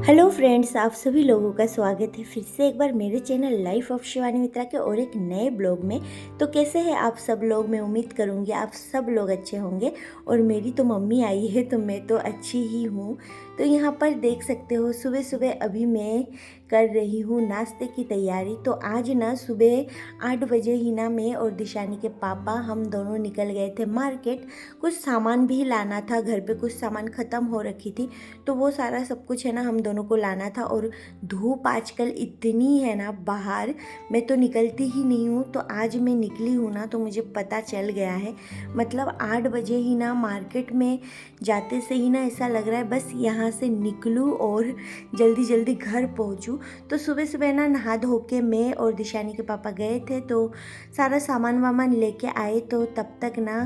Hello friends, आप सभी लोगों का स्वागत है फिर से एक बार मेरे चैनल लाइफ ऑफ शिवानी मित्रा के और एक नए ब्लॉग में। तो कैसे हैं आप सब लोग? मैं उम्मीद करूंगी आप सब लोग अच्छे होंगे। और मेरी तो मम्मी आई है तो मैं तो अच्छी ही हूँ। तो यहाँ पर देख सकते हो सुबह सुबह अभी मैं कर रही हूँ नाश्ते की तैयारी। तो आज ना सुबह 8 बजे ही ना मैं और दिशानी के पापा हम दोनों निकल गए थे मार्केट। कुछ सामान भी लाना था, घर पे कुछ सामान ख़त्म हो रखी थी तो वो सारा सब कुछ है ना हम दोनों को लाना था। और धूप आजकल इतनी है ना बाहर, मैं तो निकलती ही नहीं हूँ। तो आज मैं निकली हूँ ना तो मुझे पता चल गया है, मतलब 8 बजे ही ना मार्केट में जाते से ही ना ऐसा लग रहा है बस यहाँ से निकलूँ और जल्दी जल्दी घर पहुँचूँ। तो सुबह सुबह ना नहा धो के मैं और दिशानी के पापा गए थे तो सारा सामान वामान लेके आए। तो तब तक ना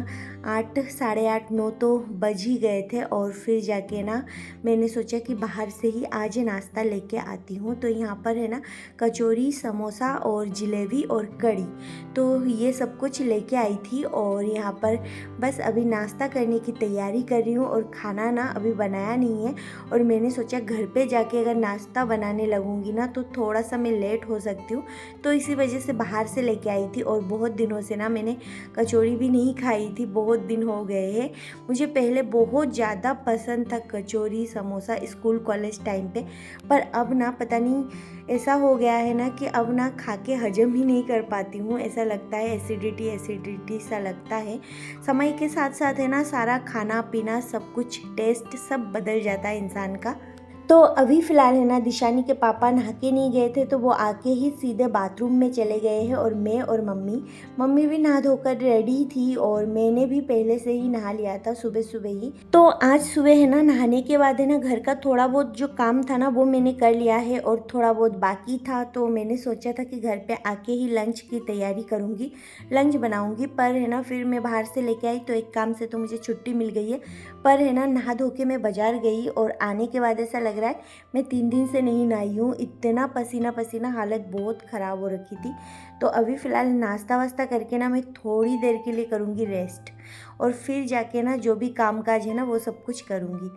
8 साढ़े 8 9 तो बज ही गए थे। और फिर जाके ना मैंने सोचा कि बाहर से ही आज नाश्ता लेके आती हूँ। तो यहाँ पर है ना कचौरी, समोसा और जलेबी और कढ़ी, तो ये सब कुछ लेके आई थी। और यहाँ पर बस अभी नाश्ता करने की तैयारी कर रही हूँ और खाना ना अभी बनाया नहीं है। और मैंने सोचा घर पे जाके अगर नाश्ता बनाने लगूँगी ना तो थोड़ा सा मैं लेट हो सकती हूँ, तो इसी वजह से बाहर से लेके आई थी। और बहुत दिनों से ना मैंने कचौरी भी नहीं खाई थी, बहुत दिन हो गए हैं। मुझे पहले बहुत ज़्यादा पसंद था कचौरी समोसा स्कूल कॉलेज टाइम पे, पर अब ना पता नहीं ऐसा हो गया है ना कि अब ना खा के हजम ही नहीं कर पाती हूँ। ऐसा लगता है एसिडिटी एसिडिटी सा लगता है। समय के साथ साथ है ना सारा खाना पीना सब कुछ टेस्ट सब बदल जाता है इंसान का। तो अभी फ़िलहाल है ना दिशानी के पापा नहा के नहीं गए थे तो वो आके ही सीधे बाथरूम में चले गए हैं। और मैं और मम्मी भी नहा धोकर रेडी थी और मैंने भी पहले से ही नहा लिया था सुबह सुबह ही। तो आज सुबह है ना नहाने के बाद है ना घर का थोड़ा बहुत जो काम था ना वो मैंने कर लिया है और थोड़ा बहुत बाकी था। तो मैंने सोचा था कि घर पे आके ही लंच की तैयारी करूँगी, लंच बनाऊँगी। पर है ना फिर मैं बाहर से लेके आई तो एक काम से तो मुझे छुट्टी मिल गई है। पर है ना नहा धो के मैं बाज़ार गई और आने के बाद ऐसा लग रहा है मैं 3 दिन से नहीं नहाई हूँ, इतना पसीना पसीना, हालत बहुत ख़राब हो रखी थी। तो अभी फ़िलहाल नाश्ता वास्ता करके ना मैं थोड़ी देर के लिए करूँगी रेस्ट और फिर जाके ना जो भी काम काज है ना वो सब कुछ करूँगी।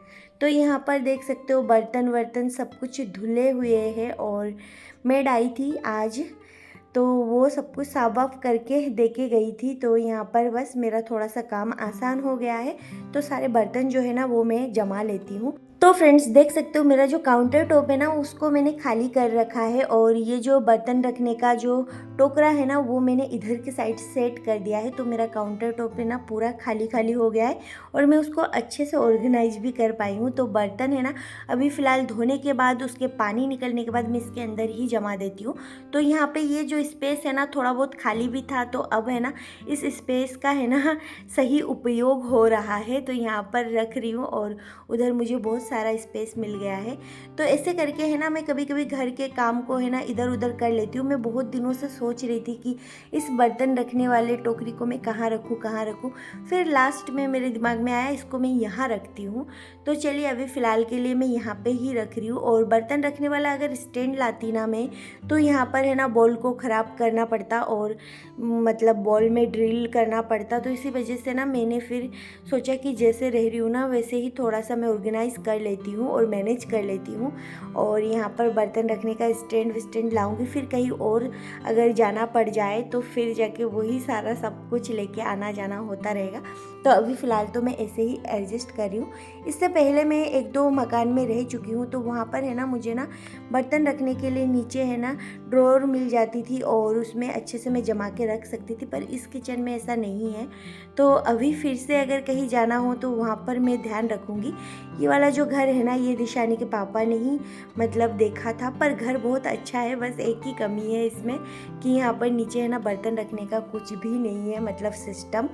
तो यहाँ पर देख सकते हो बर्तन वर्तन सब कुछ धुले हुए हैं और मेड आई थी आज, तो वो सब कुछ साफ वाफ करके दे के गई थी। तो यहाँ पर बस मेरा थोड़ा सा काम आसान हो गया है। तो सारे बर्तन जो है ना वो मैं जमा लेती हूँ। तो फ्रेंड्स देख सकते हो मेरा जो काउंटर टॉप है ना उसको मैंने खाली कर रखा है और ये जो बर्तन रखने का जो टोकरा है ना वो मैंने इधर के साइड सेट कर दिया है। तो मेरा काउंटर टॉप है ना पूरा खाली खाली हो गया है और मैं उसको अच्छे से ऑर्गेनाइज भी कर पाई हूँ। तो बर्तन है ना अभी फ़िलहाल धोने के बाद उसके पानी निकलने के बाद मैं इसके अंदर ही जमा देती हूँ। तो यहाँ पे ये जो स्पेस है ना थोड़ा बहुत खाली भी था तो अब है ना इस स्पेस का है ना सही उपयोग हो रहा है। तो यहाँ पर रख रही हूँ और उधर मुझे बहुत सारा स्पेस मिल गया है। तो ऐसे करके है ना मैं कभी कभी घर के काम को है ना इधर उधर कर लेती हूँ। मैं बहुत दिनों से सोच रही थी कि इस बर्तन रखने वाले टोकरी को मैं कहाँ रखूँ कहाँ रखूँ, फिर लास्ट में मेरे दिमाग में आया इसको मैं यहाँ रखती हूँ। तो चलिए अभी फ़िलहाल के लिए मैं यहाँ पे ही रख रही हूँ। और बर्तन रखने वाला अगर स्टैंड लाती ना मैं तो यहाँ पर है ना बॉल को ख़राब करना पड़ता और मतलब बॉल में ड्रिल करना पड़ता। तो इसी वजह से ना मैंने फिर सोचा कि जैसे रह रही हूँ ना वैसे ही थोड़ा सा मैं ऑर्गेनाइज़ कर लेती हूँ और मैनेज कर लेती हूँ। और यहाँ पर बर्तन रखने का स्टैंड विस्टैंड लाऊंगी, फिर कहीं और अगर जाना पड़ जाए तो फिर जाके वही सारा सब कुछ लेके आना जाना होता रहेगा। तो अभी फ़िलहाल तो मैं ऐसे ही एडजस्ट कर रही हूँ। इससे पहले मैं 1-2 मकान में रह चुकी हूँ तो वहाँ पर है ना मुझे ना बर्तन रखने के लिए नीचे है ना ड्रॉर मिल जाती थी और उसमें अच्छे से मैं जमा के रख सकती थी, पर इस किचन में ऐसा नहीं है। तो अभी फिर से अगर कहीं जाना हो तो वहाँ पर मैं ध्यान रखूँगी। ये वाला जो घर है ना ये दिशानी के पापा ने ही मतलब देखा था, पर घर बहुत अच्छा है। बस एक ही कमी है इसमें कि यहाँ पर नीचे है ना बर्तन रखने का कुछ भी नहीं है, मतलब सिस्टम।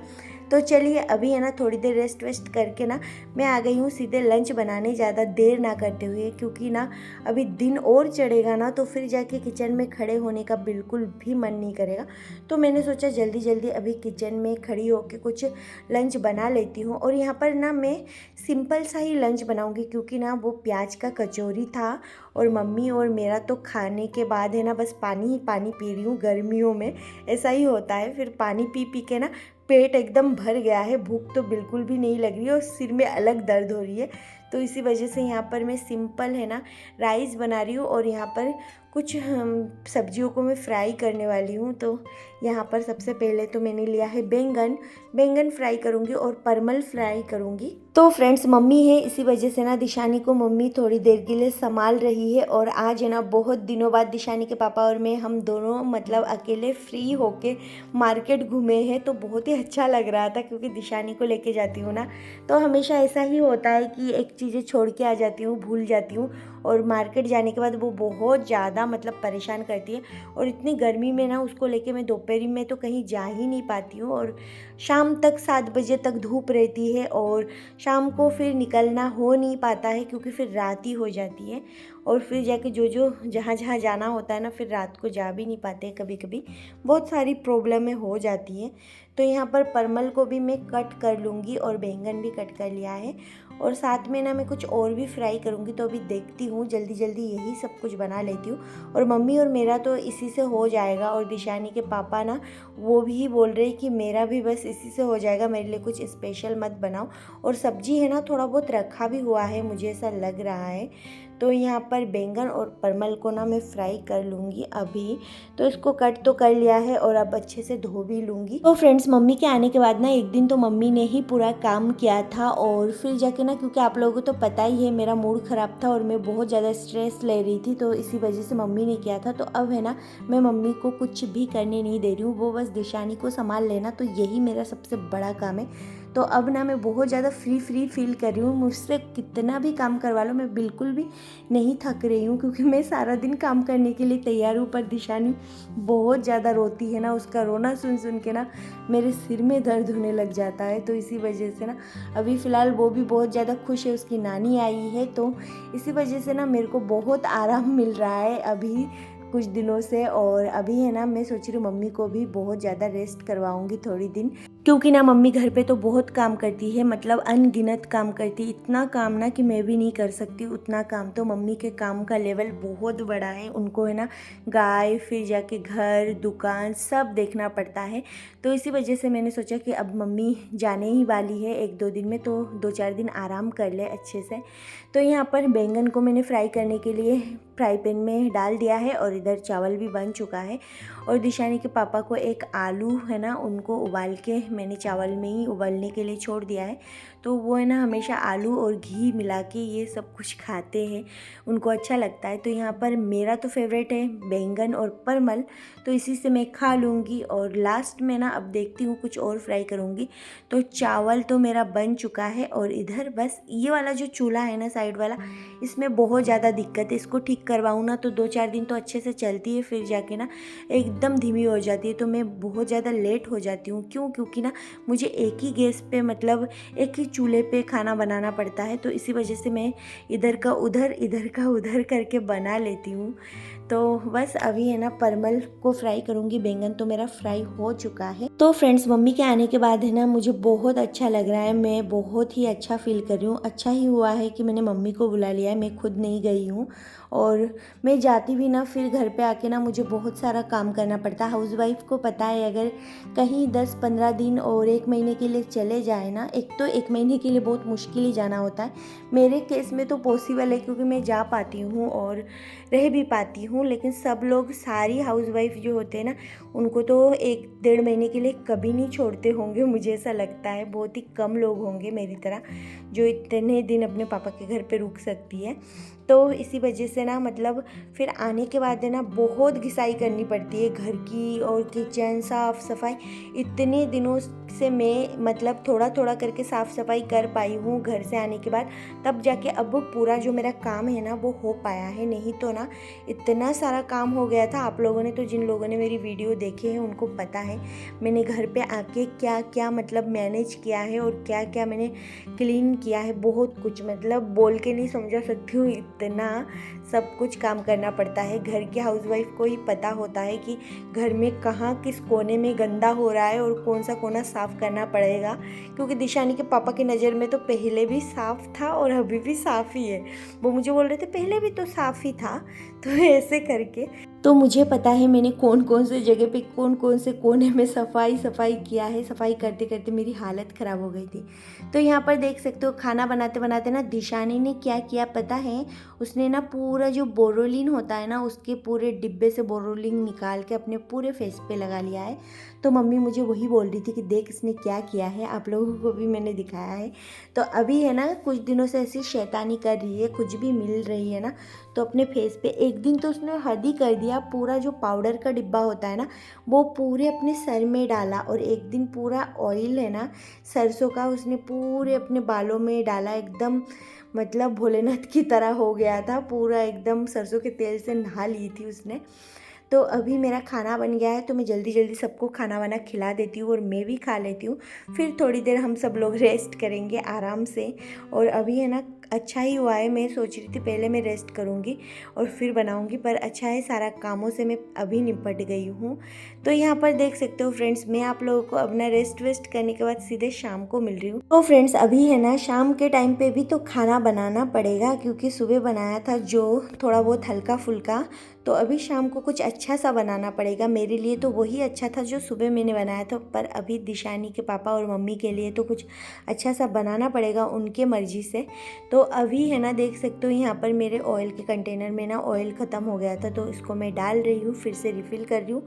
तो चलिए अभी है ना थोड़ी देर रेस्ट वेस्ट करके ना मैं आ गई हूँ सीधे लंच बनाने, ज़्यादा देर ना करते हुए, क्योंकि ना अभी दिन और चढ़ेगा ना तो फिर जाके किचन में खड़े होने का बिल्कुल भी मन नहीं करेगा। तो मैंने सोचा जल्दी जल्दी अभी किचन में खड़ी होकर कुछ लंच बना लेती हूँ। और यहाँ पर ना मैं सिंपल सा ही लंच बनाऊँगी क्योंकि ना वो प्याज का कचौरी था और मम्मी और मेरा तो खाने के बाद है ना बस पानी ही पानी पी रही हूँ। गर्मियों में ऐसा ही होता है, फिर पानी पी पी के ना पेट एकदम भर गया है, भूख तो बिल्कुल भी नहीं लग रही है और सिर में अलग दर्द हो रही है। तो इसी वजह से यहाँ पर मैं सिंपल है ना राइस बना रही हूँ और यहाँ पर कुछ सब्जियों को मैं फ्राई करने वाली हूँ। तो यहाँ पर सबसे पहले तो मैंने लिया है बैंगन फ्राई करूँगी और परमल फ्राई करूँगी। तो फ्रेंड्स मम्मी है, इसी वजह से ना दिशानी को मम्मी थोड़ी देर के लिए संभाल रही है। और आज है ना बहुत दिनों बाद दिशानी के पापा और मैं हम दोनों मतलब अकेले फ्री होके मार्केट घूमे हैं, तो बहुत ही अच्छा लग रहा था। क्योंकि दिशानी को लेके जाती हूँ ना तो हमेशा ऐसा ही होता है कि एक चीज़ें छोड़ के आ जाती हूँ, भूल जाती हूँ और मार्केट जाने के बाद वो बहुत ज़्यादा मतलब परेशान करती है। और इतनी गर्मी में ना उसको लेके मैं दोपहर में तो कहीं जा ही नहीं पाती हूँ और शाम तक 7 बजे तक धूप रहती है और शाम को फिर निकलना हो नहीं पाता है क्योंकि फिर रात ही हो जाती है। और फिर जाके जो जहाँ जहाँ जाना होता है ना फिर रात को जा भी नहीं पाते हैं, कभी कभी बहुत सारी प्रॉब्लमें हो जाती हैं। तो यहाँ पर परमल को भी मैं कट कर लूँगी और बैंगन भी कट कर लिया है और साथ में ना मैं कुछ और भी फ्राई करूँगी। तो अभी देखती हूँ जल्दी जल्दी यही सब कुछ बना लेती हूँ और मम्मी और मेरा तो इसी से हो जाएगा। और दिशानी के पापा ना वो भी बोल रहे कि मेरा भी बस इसी से हो जाएगा, मेरे लिए कुछ स्पेशल मत बनाओ। और सब्जी है ना थोड़ा बहुत रखा भी हुआ है, मुझे ऐसा लग रहा है। तो यहाँ पर बैंगन और परमल को ना मैं फ्राई कर लूँगी अभी। तो इसको कट तो कर लिया है और अब अच्छे से धो भी लूँगी। तो फ्रेंड्स मम्मी के आने के बाद ना एक दिन तो मम्मी ने ही पूरा काम किया था और फिर जाके ना क्योंकि आप लोगों को तो पता ही है मेरा मूड ख़राब था और मैं बहुत ज़्यादा स्ट्रेस ले रही थी, तो इसी वजह से मम्मी ने किया था। तो अब है ना मैं मम्मी को कुछ भी करने नहीं दे रही हूँ, वो बस दिशानी को संभाल लेना, तो यही मेरा सबसे बड़ा काम है। तो अब ना मैं बहुत ज़्यादा फ्री फील कर रही हूँ। मुझसे कितना भी काम करवा लो मैं बिल्कुल भी नहीं थक रही हूँ क्योंकि मैं सारा दिन काम करने के लिए तैयार हूँ। पर दिशानी बहुत ज़्यादा रोती है ना, उसका रोना सुन सुन के ना मेरे सिर में दर्द होने लग जाता है। तो इसी वजह से ना अभी फ़िलहाल वो भी बहुत ज़्यादा खुश है, उसकी नानी आई है, तो इसी वजह से ना मेरे को बहुत आराम मिल रहा है अभी कुछ दिनों से। और अभी है ना मैं सोच रही हूँ मम्मी को भी बहुत ज़्यादा रेस्ट करवाऊँगी थोड़ी दिन, क्योंकि ना मम्मी घर पे तो बहुत काम करती है, मतलब अनगिनत काम करती है। इतना काम ना कि मैं भी नहीं कर सकती उतना काम। तो मम्मी के काम का लेवल बहुत बड़ा है, उनको है ना गाय फिर जाके घर दुकान सब देखना पड़ता है। तो इसी वजह से मैंने सोचा कि अब मम्मी जाने ही वाली है 1-2 दिन में, तो 2-4 दिन आराम कर ले अच्छे से। तो यहाँ पर बैंगन को मैंने फ्राई करने के लिए फ्राई पैन में डाल दिया है और इधर चावल भी बन चुका है। और दिशानी के पापा को एक आलू है ना उनको उबाल के मैंने चावल में ही उबालने के लिए छोड़ दिया है। तो वो है ना हमेशा आलू और घी मिला के ये सब कुछ खाते हैं, उनको अच्छा लगता है। तो यहाँ पर मेरा तो फेवरेट है बैंगन और परमल, तो इसी से मैं खा लूँगी। और लास्ट में ना अब देखती हूँ कुछ और फ्राई करूँगी। तो चावल तो मेरा बन चुका है और इधर बस ये वाला जो चूल्हा है ना साइड वाला, इसमें बहुत ज़्यादा दिक्कत है। इसको ठीक करवाऊँ ना तो 2-4 दिन तो अच्छे से चलती है, फिर जाके ना एकदम धीमी हो जाती है। तो मैं बहुत ज़्यादा लेट हो जाती हूँ। क्योंकि ना मुझे एक ही गैस पे मतलब एक ही चूल्हे पे खाना बनाना पड़ता है, तो इसी वजह से मैं इधर का उधर करके बना लेती हूँ। तो बस अभी है ना परमल को फ्राई करूँगी, बैंगन तो मेरा फ्राई हो चुका है। तो फ्रेंड्स मम्मी के आने के बाद है ना मुझे बहुत अच्छा लग रहा है, मैं बहुत ही अच्छा फील कर रही हूँ। अच्छा ही हुआ है कि मैंने मम्मी को बुला लिया है, मैं खुद नहीं गई हूँ। और मैं जाती भी ना फिर घर पे आके ना मुझे बहुत सारा काम करना पड़ता है। हाउसवाइफ को पता है अगर कहीं 10-15 दिन और 1 महीने के लिए चले जाए ना, एक तो 1 महीने के लिए बहुत मुश्किल ही जाना होता है। मेरे केस में तो पॉसिबल है क्योंकि मैं जा पाती हूँ और रह भी पाती हूँ, लेकिन सब लोग सारी हाउसवाइफ जो होते हैं ना उनको तो 1-1.5 महीने के लिए कभी नहीं छोड़ते होंगे, मुझे ऐसा लगता है। बहुत ही कम लोग होंगे मेरी तरह जो इतने दिन अपने पापा के घर पे रुक सकती है। तो इसी वजह से ना मतलब फिर आने के बाद है ना बहुत घिसाई करनी पड़ती है घर की और किचन साफ़ सफाई। इतने दिनों से मैं मतलब थोड़ा थोड़ा करके साफ़ सफाई कर पाई हूँ घर से आने के बाद, तब जाके अब पूरा जो मेरा काम है ना वो हो पाया है। नहीं तो ना इतना सारा काम हो गया था। आप लोगों ने तो जिन लोगों ने मेरी वीडियो देखे हैं उनको पता है मैंने घर पे आके क्या क्या मतलब मैनेज किया है और क्या क्या मैंने क्लीन किया है। बहुत कुछ मतलब बोल के नहीं समझा सकती हूँ, इतना सब कुछ काम करना पड़ता है। घर की हाउसवाइफ को ही पता होता है कि घर में कहाँ किस कोने में गंदा हो रहा है और कौन सा कोना साफ़ करना पड़ेगा। क्योंकि दिशानी के पापा की नज़र में तो पहले भी साफ़ था और अभी भी साफ़ ही है। वो मुझे बोल रहे थे पहले भी तो साफ़ ही था, तो ऐसे करके तो मुझे पता है मैंने कौन कौन से जगह पे कौन कौन से कोने में सफाई किया है। सफाई करते करते मेरी हालत ख़राब हो गई थी। तो यहाँ पर देख सकते हो खाना बनाते बनाते ना दिशानी ने क्या किया पता है, उसने ना पूरा जो बोरोलिन होता है ना उसके पूरे डिब्बे से बोरोलिन निकाल के अपने पूरे फेस पे लगा लिया है। तो मम्मी मुझे वही बोल रही थी कि देख इसने क्या किया है, आप लोगों को भी मैंने दिखाया है। तो अभी है ना कुछ दिनों से ऐसी शैतानी कर रही है, कुछ भी मिल रही है ना तो अपने फेस पे। एक दिन तो उसने हद ही कर दिया, पूरा जो पाउडर का डिब्बा होता है ना वो पूरे अपने सर में डाला, और एक दिन पूरा ऑयल है ना सरसों का उसने पूरे अपने बालों में डाला। एकदम मतलब भोलेनाथ की तरह हो गया था, पूरा एकदम सरसों के तेल से नहा ली थी उसने। तो अभी मेरा खाना बन गया है, तो मैं जल्दी जल्दी सबको खाना वाना खिला देती हूँ और मैं भी खा लेती हूँ। फिर थोड़ी देर हम सब लोग रेस्ट करेंगे आराम से। और अभी है ना अच्छा ही हुआ है, मैं सोच रही थी पहले मैं रेस्ट करूँगी और फिर बनाऊँगी, पर अच्छा है सारा कामों से मैं अभी निपट गई हूँ। तो यहाँ पर देख सकते हो फ्रेंड्स, मैं आप लोगों को अपना रेस्ट वेस्ट करने के बाद सीधे शाम को मिल रही हूँ। तो फ्रेंड्स अभी है ना शाम के टाइम पे भी तो खाना बनाना पड़ेगा, क्योंकि सुबह बनाया था जो थोड़ा बहुत हल्का फुल्का, तो अभी शाम को कुछ अच्छा सा बनाना पड़ेगा। मेरे लिए तो वही अच्छा था जो सुबह मैंने बनाया था, पर अभी दिशानी के पापा और मम्मी के लिए तो कुछ अच्छा सा बनाना पड़ेगा उनके मर्जी से। तो अभी है ना देख सकते हो यहाँ पर मेरे ऑयल के कंटेनर में ना ऑयल ख़त्म हो गया था, तो इसको मैं डाल रही हूँ, फिर से रिफ़िल कर रही हूँ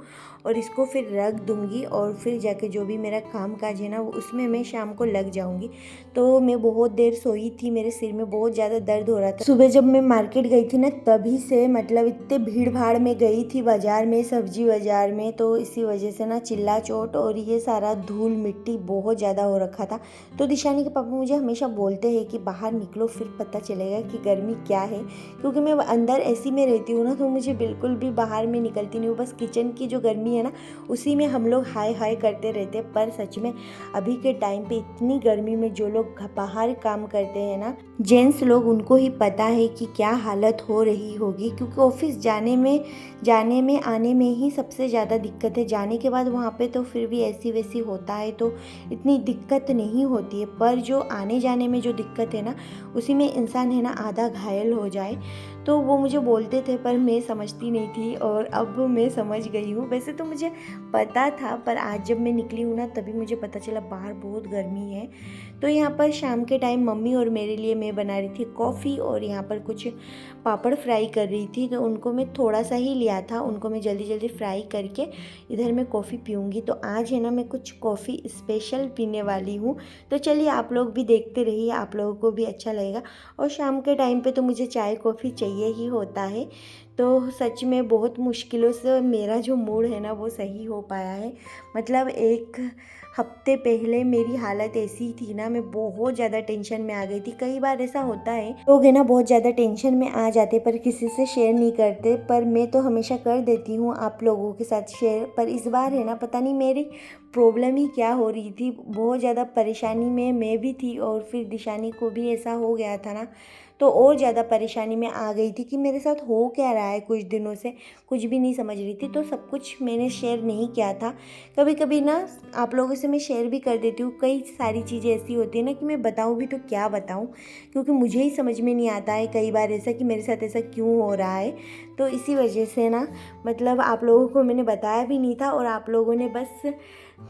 और इसको फिर रख दूँगी। और फिर जाके जो भी मेरा काम काज है ना उसमें मैं शाम को लग जाऊँगी। तो मैं बहुत देर सोई थी, मेरे सिर में बहुत ज़्यादा दर्द हो रहा था। सुबह जब मैं मार्केट गई थी ना तभी से, मतलब इतने भीड़ भाड़ में गई थी बाज़ार में, सब्जी बाज़ार में, तो इसी वजह से ना चिल्ला चोट और ये सारा धूल मिट्टी बहुत ज़्यादा हो रखा था। तो दिशानी के पापा मुझे हमेशा बोलते हैं कि बाहर निकलो फिर पता चलेगा कि गर्मी क्या है, क्योंकि मैं अंदर एसी में रहती हूँ ना तो मुझे बिल्कुल भी बाहर में निकलती नहीं हूँ। बस किचन की जो गर्मी है ना उसी में हम लोग हाय हाय करते रहते हैं। पर सच में अभी के टाइम पे इतनी गर्मी में जो लोग बाहर काम करते हैं ना जेंट्स लोग, उनको ही पता है कि क्या हालत हो रही होगी, क्योंकि ऑफिस जाने में आने में ही सबसे ज़्यादा दिक्कत है। जाने के बाद वहाँ पे तो फिर भी ऐसी वैसी होता है तो इतनी दिक्कत नहीं होती है, पर जो आने जाने में जो दिक्कत है ना उसी में इंसान है ना आधा घायल हो जाए। तो वो मुझे बोलते थे पर मैं समझती नहीं थी, और अब मैं समझ गई हूँ। वैसे तो मुझे पता था, पर आज जब मैं निकली हूँ ना तभी मुझे पता चला बाहर बहुत गर्मी है। तो यहाँ पर शाम के टाइम मम्मी और मेरे लिए मैं बना रही थी कॉफ़ी, और यहाँ पर कुछ पापड़ फ्राई कर रही थी, तो उनको मैं थोड़ा सा ही लिया था, उनको मैं जल्दी जल्दी फ्राई करके इधर मैं कॉफ़ी पीऊँगी। तो आज है ना मैं कुछ कॉफ़ी स्पेशल पीने वाली हूँ। तो चलिए आप लोग भी देखते रहिए, आप लोगों को भी अच्छा लगेगा। और शाम के टाइम पे तो मुझे चाय कॉफ़ी चाहिए ही होता है। तो सच में बहुत मुश्किलों से मेरा जो मूड है ना वो सही हो पाया है। मतलब एक हफ्ते पहले मेरी हालत ऐसी थी ना, मैं बहुत ज़्यादा टेंशन में आ गई थी। कई बार ऐसा होता है लोग है ना बहुत ज़्यादा टेंशन में आ जाते पर किसी से शेयर नहीं करते, पर मैं तो हमेशा कर देती हूँ आप लोगों के साथ शेयर। पर इस बार है ना पता नहीं मेरी प्रॉब्लम ही क्या हो रही थी, बहुत ज़्यादा परेशानी में मैं भी थी और फिर दिशानी को भी ऐसा हो गया था ना, तो और ज़्यादा परेशानी में आ गई थी कि मेरे साथ हो क्या रहा है। कुछ दिनों से कुछ भी नहीं समझ रही थी, तो सब कुछ मैंने शेयर नहीं किया था। कभी कभी ना आप लोगों से मैं शेयर भी कर देती हूँ, कई सारी चीज़ें ऐसी होती है ना कि मैं बताऊँ भी तो क्या बताऊँ, क्योंकि मुझे ही समझ में नहीं आता है कई बार ऐसा कि मेरे साथ ऐसा क्यों हो रहा है। तो इसी वजह से ना मतलब आप लोगों को मैंने बताया भी नहीं था, और आप लोगों ने बस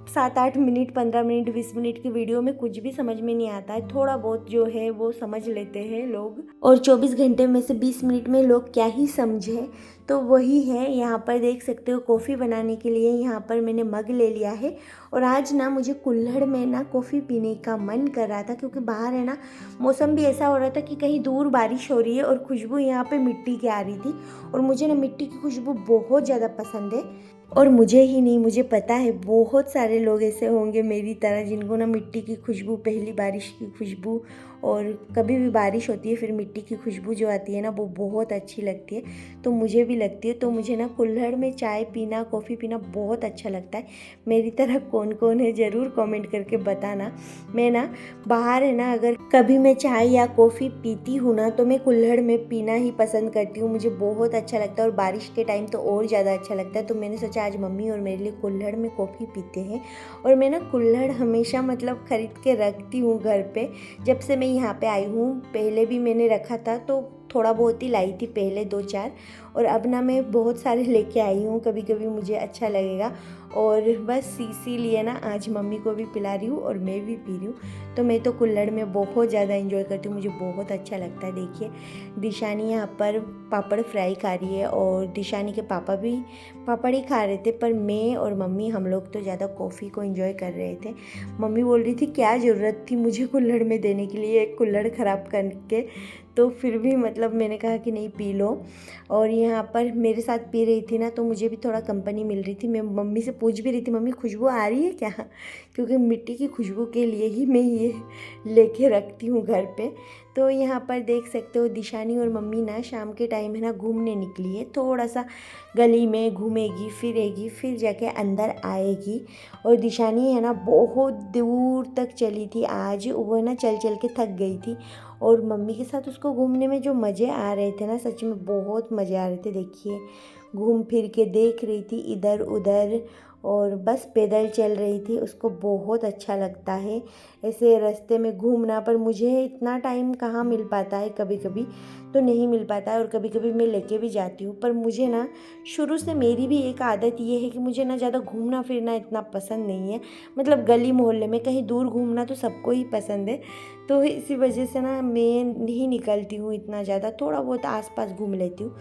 7-8 मिनट 15 मिनट 20 मिनट की वीडियो में कुछ भी समझ में नहीं आता है। थोड़ा बहुत जो है वो समझ लेते हैं लोग, और 24 घंटे में से 20 मिनट में लोग क्या ही समझे। तो वही है, यहाँ पर देख सकते हो कॉफ़ी बनाने के लिए यहाँ पर मैंने मग ले लिया है। और आज ना मुझे कुल्हड़ में ना कॉफ़ी पीने का मन कर रहा था, क्योंकि बाहर है ना मौसम भी ऐसा हो रहा था कि कहीं दूर बारिश हो रही है, और खुशबू यहाँ पे मिट्टी की आ रही थी। और मुझे ना मिट्टी की खुशबू बहुत ज़्यादा पसंद है, और मुझे ही नहीं, मुझे पता है बहुत सारे लोग ऐसे होंगे मेरी तरह जिनको ना मिट्टी की खुशबू, पहली बारिश की खुशबू, और कभी भी बारिश होती है फिर मिट्टी की खुशबू जो आती है ना वो बहुत अच्छी लगती है। तो मुझे भी लगती है। तो मुझे ना कुल्हड़ में चाय पीना, कॉफ़ी पीना बहुत अच्छा लगता है। मेरी तरह कौन कौन है ज़रूर कमेंट करके बताना। मैं ना बाहर है ना अगर कभी मैं चाय या कॉफ़ी पीती हूँ ना तो मैं कुल्हड़ में पीना ही पसंद करती हूँ, मुझे बहुत अच्छा लगता है। और बारिश के टाइम तो और ज़्यादा अच्छा लगता है। तो मैंने सोचा आज मम्मी और मेरे लिए कुल्हड़ में कॉफ़ी पीते हैं। और मैं ना कुल्हड़ हमेशा मतलब ख़रीद के रखती हूँ घर पे। जब से मैं यहाँ पे आई हूँ, पहले भी मैंने रखा था तो थोड़ा बहुत ही लाई थी पहले 2-4, और अब ना मैं बहुत सारे लेके आई हूँ, कभी कभी मुझे अच्छा लगेगा। और बस इसीलिए ना आज मम्मी को भी पिला रही हूँ और मैं भी पी रही हूँ। तो मैं तो कुल्हड़ में बहुत ज़्यादा एंजॉय करती हूँ, मुझे बहुत अच्छा लगता है। देखिए दिशानी यहाँ पर पापड़ फ्राई खा रही है और दिशानी के पापा भी पापड़ ही खा रहे थे, पर मैं और मम्मी हम लोग तो ज़्यादा कॉफ़ी को एंजॉय कर रहे थे। मम्मी बोल रही थी क्या ज़रूरत थी मुझे कुल्हड़ में देने के लिए, एक कुल्हड़ ख़राब करके, तो फिर भी मतलब मैंने कहा कि नहीं पी लो। और यहाँ पर मेरे साथ पी रही थी ना, तो मुझे भी थोड़ा कंपनी मिल रही थी। मैं मम्मी से पूछ भी रही थी मम्मी खुशबू आ रही है क्या, क्योंकि मिट्टी की खुशबू के लिए ही मैं ये लेके रखती हूँ घर पे। तो यहाँ पर देख सकते हो दिशानी और मम्मी ना शाम के टाइम है ना घूमने निकली है, थोड़ा सा गली में घूमेगी फिरेगी फिर जाके अंदर आएगी। और दिशानी है ना बहुत दूर तक चली थी आज, वो ना चल चल के थक गई थी। और मम्मी के साथ उसको घूमने में जो मज़े आ रहे थे ना, सच में बहुत मज़े आ रहे थे। देखिए घूम फिर के देख रही थी इधर उधर और बस पैदल चल रही थी, उसको बहुत अच्छा लगता है ऐसे रास्ते में घूमना। पर मुझे इतना टाइम कहाँ मिल पाता है, कभी कभी तो नहीं मिल पाता है और कभी कभी मैं लेके भी जाती हूँ। पर मुझे ना शुरू से मेरी भी एक आदत ये है कि मुझे ना ज़्यादा घूमना फिरना इतना पसंद नहीं है। मतलब गली मोहल्ले में कहीं दूर घूमना तो सबको ही पसंद है, तो इसी वजह से ना मैं नहीं निकलती हूँ इतना ज़्यादा, थोड़ा बहुत आसपास घूम लेती हूँ।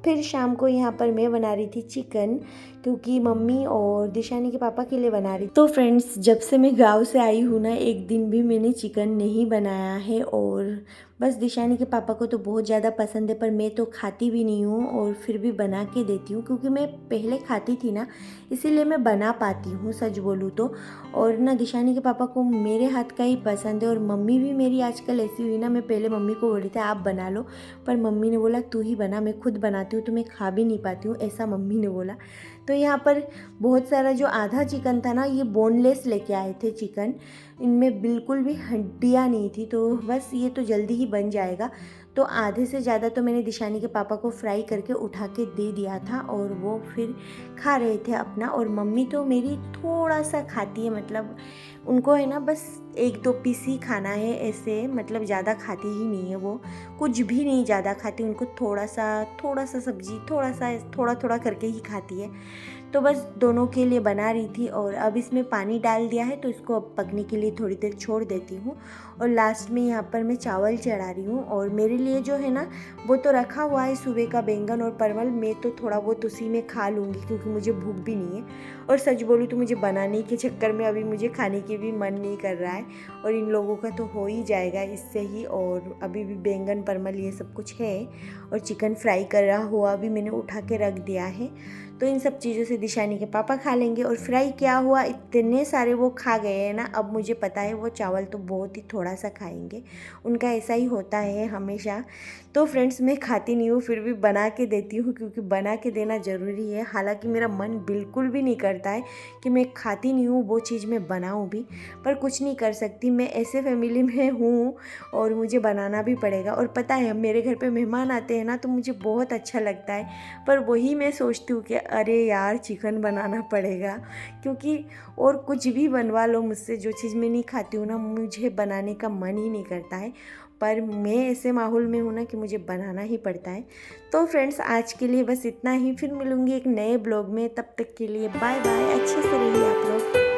फिर शाम को यहाँ पर मैं बना रही थी चिकन, क्योंकि मम्मी और दिशानी के पापा के लिए बना रही। तो फ्रेंड्स जब से मैं गांव से आई हूँ ना, एक दिन भी मैंने चिकन नहीं बनाया है। और बस दिशानी के पापा को तो बहुत ज़्यादा पसंद है, पर मैं तो खाती भी नहीं हूँ और फिर भी बना के देती हूँ, क्योंकि मैं पहले खाती थी ना, इसीलिए मैं बना पाती हूँ सच बोलूँ तो। और ना दिशानी के पापा को मेरे हाथ का ही पसंद है, और मम्मी भी मेरी आजकल ऐसी हुई ना, मैं पहले मम्मी को बोल रही थी आप बना लो, पर मम्मी ने बोला तू ही बना, मैं खुद बनाती हूँ तो मैं खा भी नहीं पाती हूँ, ऐसा मम्मी ने बोला। तो यहाँ पर बहुत सारा जो आधा चिकन था ना, ये बोनलेस लेके आए थे चिकन, इनमें बिल्कुल भी हड्डियाँ नहीं थी, तो बस ये तो जल्दी ही बन जाएगा। तो आधे से ज़्यादा तो मैंने दिशानी के पापा को फ्राई करके उठा के दे दिया था और वो फिर खा रहे थे अपना। और मम्मी तो मेरी थोड़ा सा खाती है, मतलब उनको है ना बस 1-2 पीस ही खाना है ऐसे, मतलब ज़्यादा खाती ही नहीं है वो, कुछ भी नहीं ज़्यादा खाती, उनको थोड़ा सा सब्जी थोड़ा थोड़ा करके ही खाती है। तो बस दोनों के लिए बना रही थी और अब इसमें पानी डाल दिया है, तो इसको अब पकने के लिए थोड़ी देर छोड़ देती हूँ। और लास्ट में यहाँ पर मैं चावल चढ़ा रही हूँ, और मेरे लिए जो है ना वो तो रखा हुआ है सुबह का बैंगन और परवल, मैं तो थोड़ा बहुत उसी में खा लूँगी क्योंकि मुझे भूख भी नहीं है। और सच बोलूँ तो मुझे बनाने के चक्कर में अभी मुझे खाने की भी मन नहीं कर रहा है, और इन लोगों का तो हो ही जाएगा इससे ही। और अभी भी बैंगन परवल ये सब कुछ है, और चिकन फ्राई कर रहा हुआ भी मैंने उठा के रख दिया है। तो इन सब चीज़ों से दिशानी के पापा खा लेंगे। और फ्राई क्या हुआ, इतने सारे वो खा गए हैं ना, अब मुझे पता है वो चावल तो बहुत ही थोड़ा सा खाएंगे, उनका ऐसा ही होता है हमेशा। तो फ्रेंड्स मैं खाती नहीं हूँ, फिर भी बना के देती हूँ क्योंकि बना के देना ज़रूरी है। हालांकि मेरा मन बिल्कुल भी नहीं करता है कि मैं खाती नहीं हूँ वो चीज़ मैं बनाऊँ भी, पर कुछ नहीं कर सकती, मैं ऐसे फैमिली में हूँ और मुझे बनाना भी पड़ेगा। और पता है मेरे घर पे मेहमान आते हैं ना, तो मुझे बहुत अच्छा लगता है, पर वही मैं सोचती हूँ कि अरे यार चिकन बनाना पड़ेगा, क्योंकि और कुछ भी बनवा लो मुझसे, जो चीज़ मैं नहीं खाती हूँ ना, मुझे बनाने का मन ही नहीं करता है। पर मैं ऐसे माहौल में हूँ ना कि मुझे बनाना ही पड़ता है। तो फ्रेंड्स आज के लिए बस इतना ही, फिर मिलूँगी एक नए ब्लॉग में, तब तक के लिए बाय बाय, अच्छे से रहिए आप लोग।